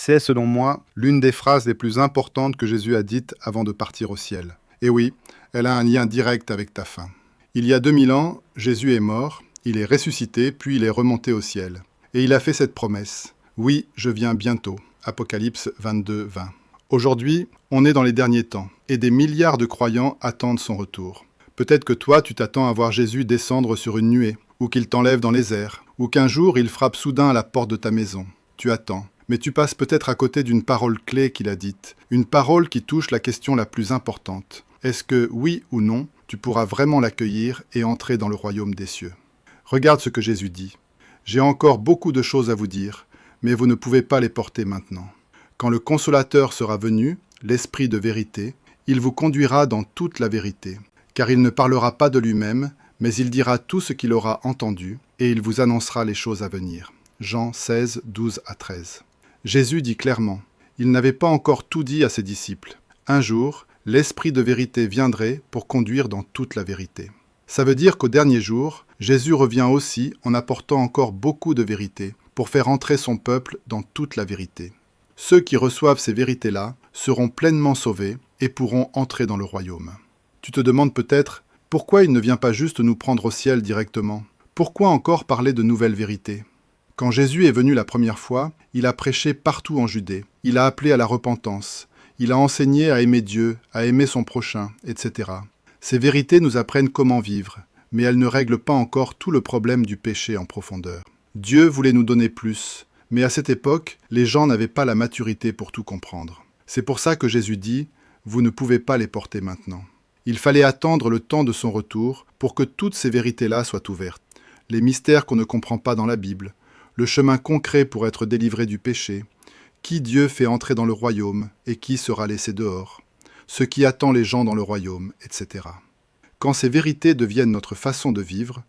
C'est, selon moi, l'une des phrases les plus importantes que Jésus a dites avant de partir au ciel. Et oui, elle a un lien direct avec ta fin. Il y a 2000 ans, Jésus est mort, il est ressuscité, puis il est remonté au ciel. Et il a fait cette promesse. Oui, je viens bientôt. Apocalypse 22, 20. Aujourd'hui, on est dans les derniers temps, et des milliards de croyants attendent son retour. Peut-être que toi, tu t'attends à voir Jésus descendre sur une nuée, ou qu'il t'enlève dans les airs, ou qu'un jour il frappe soudain à la porte de ta maison. Tu attends. Mais tu passes peut-être à côté d'une parole clé qu'il a dite, une parole qui touche la question la plus importante. Est-ce que, oui ou non, tu pourras vraiment l'accueillir et entrer dans le royaume des cieux? Regarde ce que Jésus dit. « J'ai encore beaucoup de choses à vous dire, mais vous ne pouvez pas les porter maintenant. Quand le Consolateur sera venu, l'Esprit de vérité, il vous conduira dans toute la vérité, car il ne parlera pas de lui-même, mais il dira tout ce qu'il aura entendu, et il vous annoncera les choses à venir. » Jean 16, 12 à 13. Jésus dit clairement, il n'avait pas encore tout dit à ses disciples. Un jour, l'Esprit de vérité viendrait pour conduire dans toute la vérité. Ça veut dire qu'au dernier jour, Jésus revient aussi en apportant encore beaucoup de vérité pour faire entrer son peuple dans toute la vérité. Ceux qui reçoivent ces vérités-là seront pleinement sauvés et pourront entrer dans le royaume. Tu te demandes peut-être, pourquoi il ne vient pas juste nous prendre au ciel directement? Pourquoi encore parler de nouvelles vérités? Quand Jésus est venu la première fois, il a prêché partout en Judée, il a appelé à la repentance, il a enseigné à aimer Dieu, à aimer son prochain, etc. Ces vérités nous apprennent comment vivre, mais elles ne règlent pas encore tout le problème du péché en profondeur. Dieu voulait nous donner plus, mais à cette époque, les gens n'avaient pas la maturité pour tout comprendre. C'est pour ça que Jésus dit « Vous ne pouvez pas les porter maintenant ». Il fallait attendre le temps de son retour pour que toutes ces vérités-là soient ouvertes. Les mystères qu'on ne comprend pas dans la Bible, le chemin concret pour être délivré du péché, qui Dieu fait entrer dans le royaume et qui sera laissé dehors, ce qui attend les gens dans le royaume, etc. Quand ces vérités deviennent notre façon de vivre,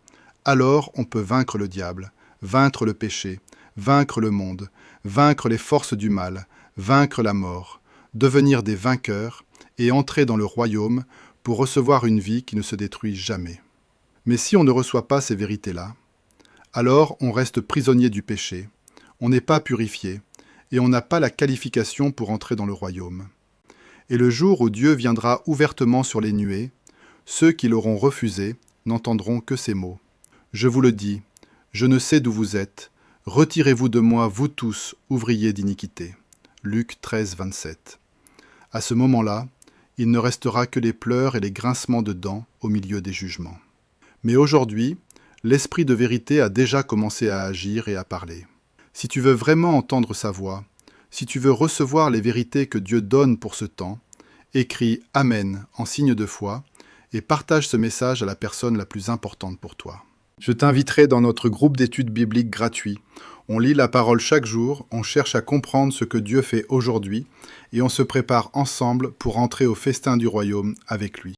alors on peut vaincre le diable, vaincre le péché, vaincre le monde, vaincre les forces du mal, vaincre la mort, devenir des vainqueurs et entrer dans le royaume pour recevoir une vie qui ne se détruit jamais. Mais si on ne reçoit pas ces vérités-là, alors on reste prisonnier du péché, on n'est pas purifié, et on n'a pas la qualification pour entrer dans le royaume. Et le jour où Dieu viendra ouvertement sur les nuées, ceux qui l'auront refusé n'entendront que ces mots. « Je vous le dis, je ne sais d'où vous êtes, retirez-vous de moi, vous tous, ouvriers d'iniquité. » Luc 13, 27. À ce moment-là, il ne restera que les pleurs et les grincements de dents au milieu des jugements. Mais aujourd'hui, l'Esprit de vérité a déjà commencé à agir et à parler. Si tu veux vraiment entendre sa voix, si tu veux recevoir les vérités que Dieu donne pour ce temps, écris « Amen » en signe de foi et partage ce message à la personne la plus importante pour toi. Je t'inviterai dans notre groupe d'études bibliques gratuit. On lit la parole chaque jour, on cherche à comprendre ce que Dieu fait aujourd'hui et on se prépare ensemble pour entrer au festin du royaume avec lui.